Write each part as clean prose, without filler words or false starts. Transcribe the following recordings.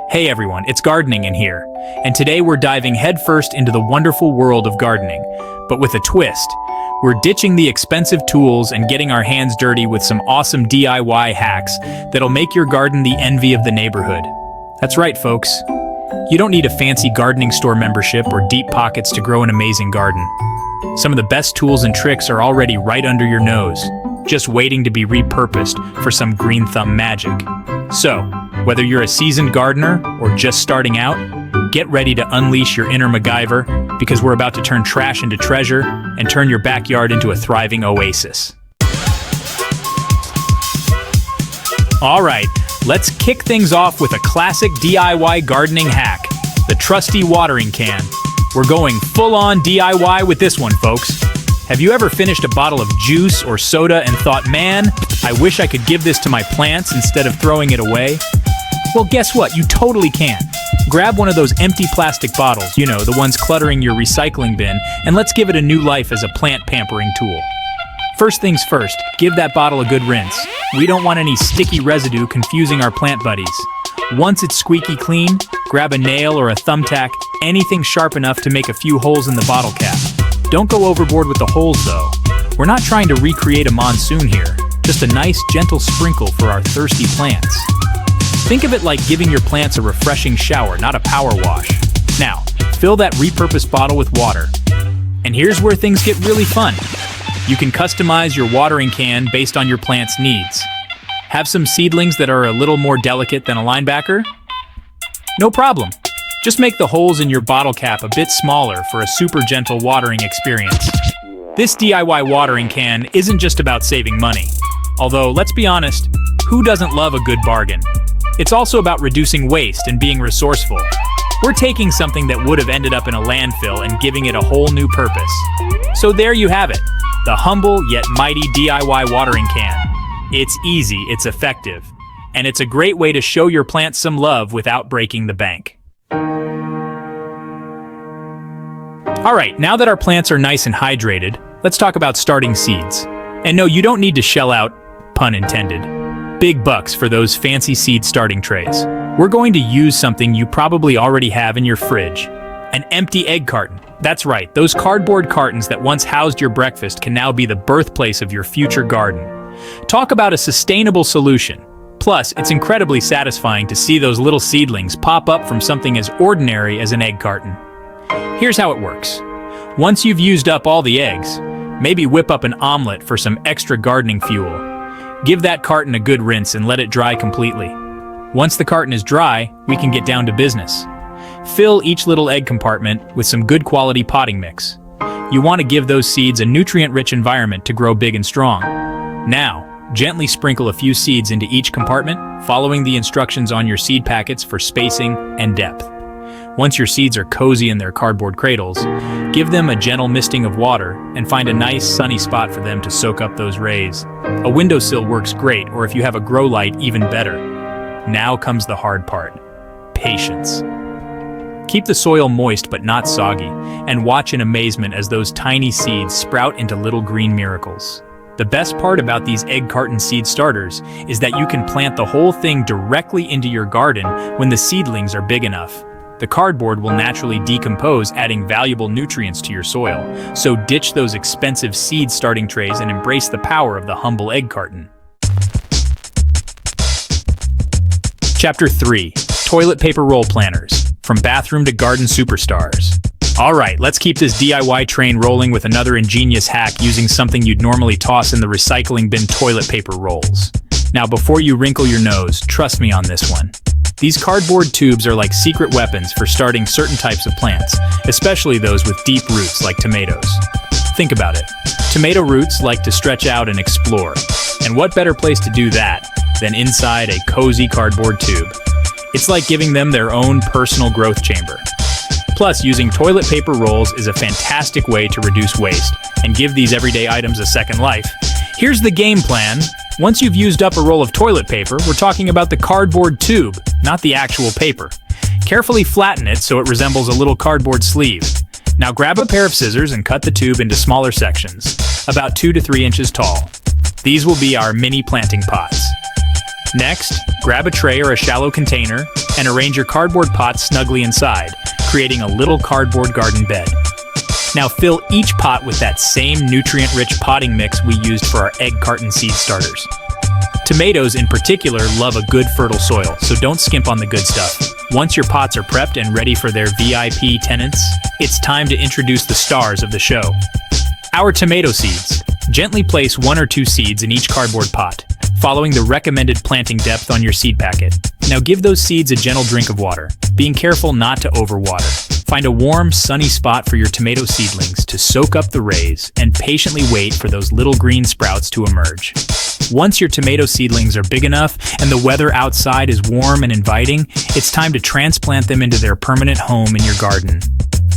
Hey everyone, it's gardening in here, and today we're diving headfirst into the wonderful world of gardening, but with a twist. We're ditching the expensive tools and getting our hands dirty with some awesome DIY hacks that'll make your garden the envy of the neighborhood. That's right, folks. You don't need a fancy gardening store membership or deep pockets to grow an amazing garden. Some of the best tools and tricks are already right under your nose, just waiting to be repurposed for some green thumb magic. So, whether you're a seasoned gardener or just starting out, get ready to unleash your inner MacGyver, because we're about to turn trash into treasure and turn your backyard into a thriving oasis. All right, let's kick things off with a classic DIY gardening hack, the trusty watering can. We're going full-on DIY with this one, folks. Have you ever finished a bottle of juice or soda and thought, man, I wish I could give this to my plants instead of throwing it away? Well, guess what? You totally can. Grab one of those empty plastic bottles, you know, the ones cluttering your recycling bin, and let's give it a new life as a plant pampering tool. First things first, give that bottle a good rinse. We don't want any sticky residue confusing our plant buddies. Once it's squeaky clean, grab a nail or a thumbtack, anything sharp enough to make a few holes in the bottle cap. Don't go overboard with the holes, though. We're not trying to recreate a monsoon here, just a nice, gentle sprinkle for our thirsty plants. Think of it like giving your plants a refreshing shower, not a power wash. Now, fill that repurposed bottle with water. And here's where things get really fun. You can customize your watering can based on your plant's needs. Have some seedlings that are a little more delicate than a linebacker? No problem. Just make the holes in your bottle cap a bit smaller for a super gentle watering experience. This DIY watering can isn't just about saving money. Although, let's be honest, who doesn't love a good bargain? It's also about reducing waste and being resourceful. We're taking something that would have ended up in a landfill and giving it a whole new purpose. So there you have it, the humble yet mighty DIY watering can. It's easy, it's effective, and it's a great way to show your plants some love without breaking the bank. All right, now that our plants are nice and hydrated, let's talk about starting seeds. And no, you don't need to shell out, pun intended, big bucks for those fancy seed starting trays. We're going to use something you probably already have in your fridge, an empty egg carton. That's right, those cardboard cartons that once housed your breakfast can now be the birthplace of your future garden. Talk about a sustainable solution. Plus, it's incredibly satisfying to see those little seedlings pop up from something as ordinary as an egg carton. Here's how it works. Once you've used up all the eggs, maybe whip up an omelet for some extra gardening fuel. Give that carton a good rinse and let it dry completely. Once the carton is dry, we can get down to business. Fill each little egg compartment with some good quality potting mix. You want to give those seeds a nutrient-rich environment to grow big and strong. Now, gently sprinkle a few seeds into each compartment, following the instructions on your seed packets for spacing and depth. Once your seeds are cozy in their cardboard cradles, give them a gentle misting of water and find a nice sunny spot for them to soak up those rays. A windowsill works great, or if you have a grow light, even better. Now comes the hard part: patience. Keep the soil moist but not soggy, and watch in amazement as those tiny seeds sprout into little green miracles. The best part about these egg carton seed starters is that you can plant the whole thing directly into your garden when the seedlings are big enough. The cardboard will naturally decompose, adding valuable nutrients to your soil. So ditch those expensive seed starting trays and embrace the power of the humble egg carton. Chapter 3: Toilet Paper Roll Planners. From bathroom to garden superstars. All right, let's keep this DIY train rolling with another ingenious hack using something you'd normally toss in the recycling bin: toilet paper rolls. Now, before you wrinkle your nose, trust me on this one. These cardboard tubes are like secret weapons for starting certain types of plants, especially those with deep roots like tomatoes. Think about it. Tomato roots like to stretch out and explore. And what better place to do that than inside a cozy cardboard tube? It's like giving them their own personal growth chamber. Plus, using toilet paper rolls is a fantastic way to reduce waste and give these everyday items a second life. Here's the game plan. Once you've used up a roll of toilet paper, we're talking about the cardboard tube, not the actual paper. Carefully flatten it so it resembles a little cardboard sleeve. Now grab a pair of scissors and cut the tube into smaller sections, about 2 to 3 inches tall. These will be our mini planting pots. Next, grab a tray or a shallow container and arrange your cardboard pots snugly inside, creating a little cardboard garden bed. Now fill each pot with that same nutrient-rich potting mix we used for our egg carton seed starters. Tomatoes in particular love a good fertile soil, so don't skimp on the good stuff. Once your pots are prepped and ready for their VIP tenants, it's time to introduce the stars of the show. Our tomato seeds. Gently place 1 or 2 seeds in each cardboard pot, following the recommended planting depth on your seed packet. Now give those seeds a gentle drink of water, being careful not to overwater. Find a warm, sunny spot for your tomato seedlings to soak up the rays and patiently wait for those little green sprouts to emerge. Once your tomato seedlings are big enough and the weather outside is warm and inviting, it's time to transplant them into their permanent home in your garden.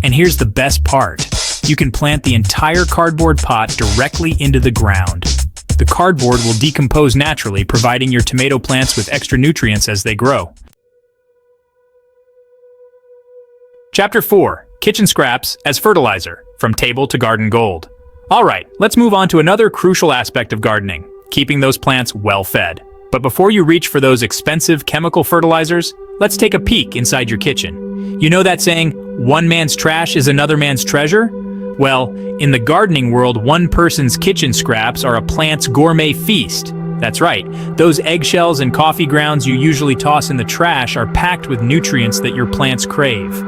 And here's the best part. You can plant the entire cardboard pot directly into the ground. The cardboard will decompose naturally, providing your tomato plants with extra nutrients as they grow. Chapter 4. Kitchen Scraps as Fertilizer, from Table to Garden Gold. Alright, let's move on to another crucial aspect of gardening, keeping those plants well fed. But before you reach for those expensive chemical fertilizers, let's take a peek inside your kitchen. You know that saying, one man's trash is another man's treasure? Well, in the gardening world, one person's kitchen scraps are a plant's gourmet feast. That's right, those eggshells and coffee grounds you usually toss in the trash are packed with nutrients that your plants crave.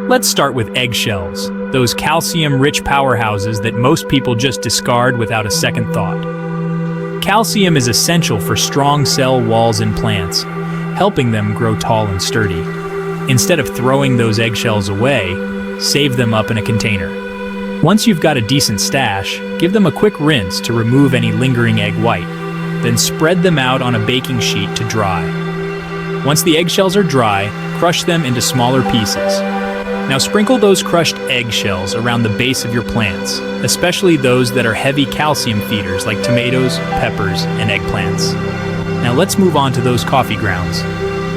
Let's start with eggshells, those calcium-rich powerhouses that most people just discard without a second thought. Calcium is essential for strong cell walls in plants, helping them grow tall and sturdy. Instead of throwing those eggshells away, save them up in a container. Once you've got a decent stash, give them a quick rinse to remove any lingering egg white. Then spread them out on a baking sheet to dry. Once the eggshells are dry, crush them into smaller pieces. Now sprinkle those crushed eggshells around the base of your plants, especially those that are heavy calcium feeders like tomatoes, peppers, and eggplants. Now let's move on to those coffee grounds.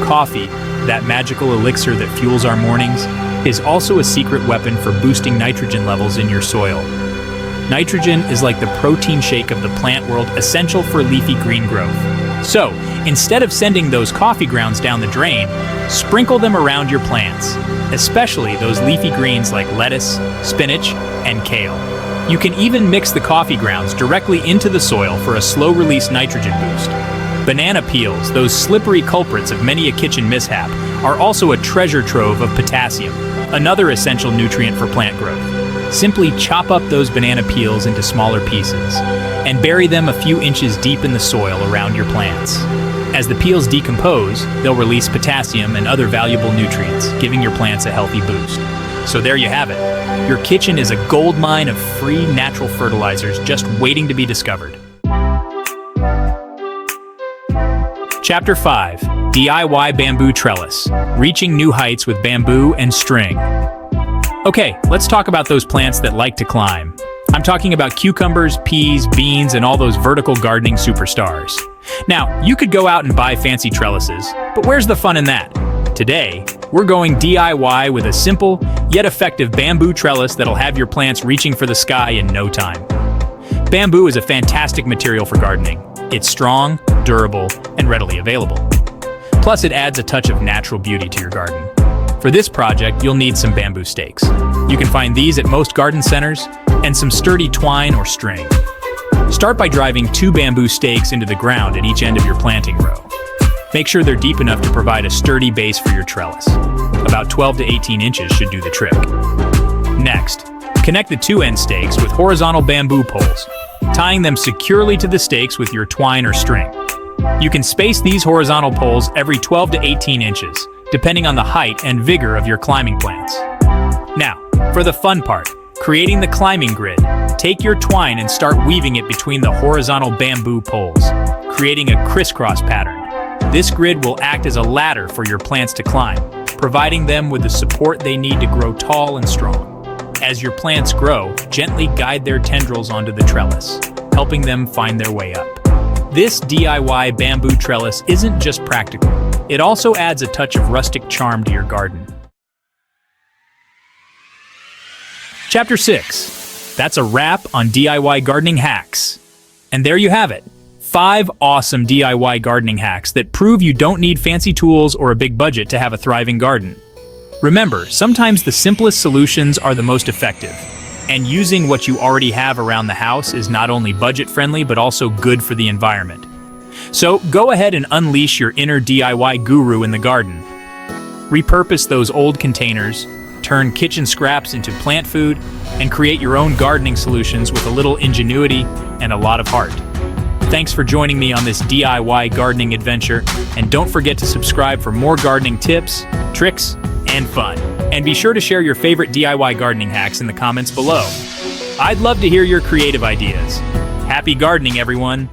Coffee, that magical elixir that fuels our mornings, is also a secret weapon for boosting nitrogen levels in your soil. Nitrogen is like the protein shake of the plant world, essential for leafy green growth. So, instead of sending those coffee grounds down the drain, sprinkle them around your plants, especially those leafy greens like lettuce, spinach, and kale. You can even mix the coffee grounds directly into the soil for a slow-release nitrogen boost. Banana peels, those slippery culprits of many a kitchen mishap, are also a treasure trove of potassium, another essential nutrient for plant growth. Simply chop up those banana peels into smaller pieces and bury them a few inches deep in the soil around your plants. As the peels decompose, they'll release potassium and other valuable nutrients, giving your plants a healthy boost. So there you have it. Your kitchen is a gold mine of free natural fertilizers just waiting to be discovered. Chapter 5. DIY Bamboo Trellis, Reaching New Heights with Bamboo and String. Okay, let's talk about those plants that like to climb. I'm talking about cucumbers, peas, beans, and all those vertical gardening superstars. Now, you could go out and buy fancy trellises, but where's the fun in that? Today, we're going DIY with a simple, yet effective bamboo trellis that'll have your plants reaching for the sky in no time. Bamboo is a fantastic material for gardening. It's strong, durable, and readily available. Plus, it adds a touch of natural beauty to your garden. For this project, you'll need some bamboo stakes. You can find these at most garden centers, and some sturdy twine or string. Start by driving 2 bamboo stakes into the ground at each end of your planting row. Make sure they're deep enough to provide a sturdy base for your trellis. About 12 to 18 inches should do the trick. Next, connect the 2 end stakes with horizontal bamboo poles, tying them securely to the stakes with your twine or string. You can space these horizontal poles every 12 to 18 inches, depending on the height and vigor of your climbing plants. Now, for the fun part, creating the climbing grid. Take your twine and start weaving it between the horizontal bamboo poles, creating a crisscross pattern. This grid will act as a ladder for your plants to climb, providing them with the support they need to grow tall and strong. As your plants grow, gently guide their tendrils onto the trellis, helping them find their way up. This DIY bamboo trellis isn't just practical, it also adds a touch of rustic charm to your garden. Chapter 6. That's a wrap on DIY gardening hacks. And there you have it. 5 awesome DIY gardening hacks that prove you don't need fancy tools or a big budget to have a thriving garden. Remember, sometimes the simplest solutions are the most effective, and using what you already have around the house is not only budget-friendly but also good for the environment. So go ahead and unleash your inner DIY guru in the garden. Repurpose those old containers, turn kitchen scraps into plant food, and create your own gardening solutions with a little ingenuity and a lot of heart. Thanks for joining me on this DIY gardening adventure, and don't forget to subscribe for more gardening tips, tricks, and fun. And be sure to share your favorite DIY gardening hacks in the comments below. I'd love to hear your creative ideas. Happy gardening, everyone!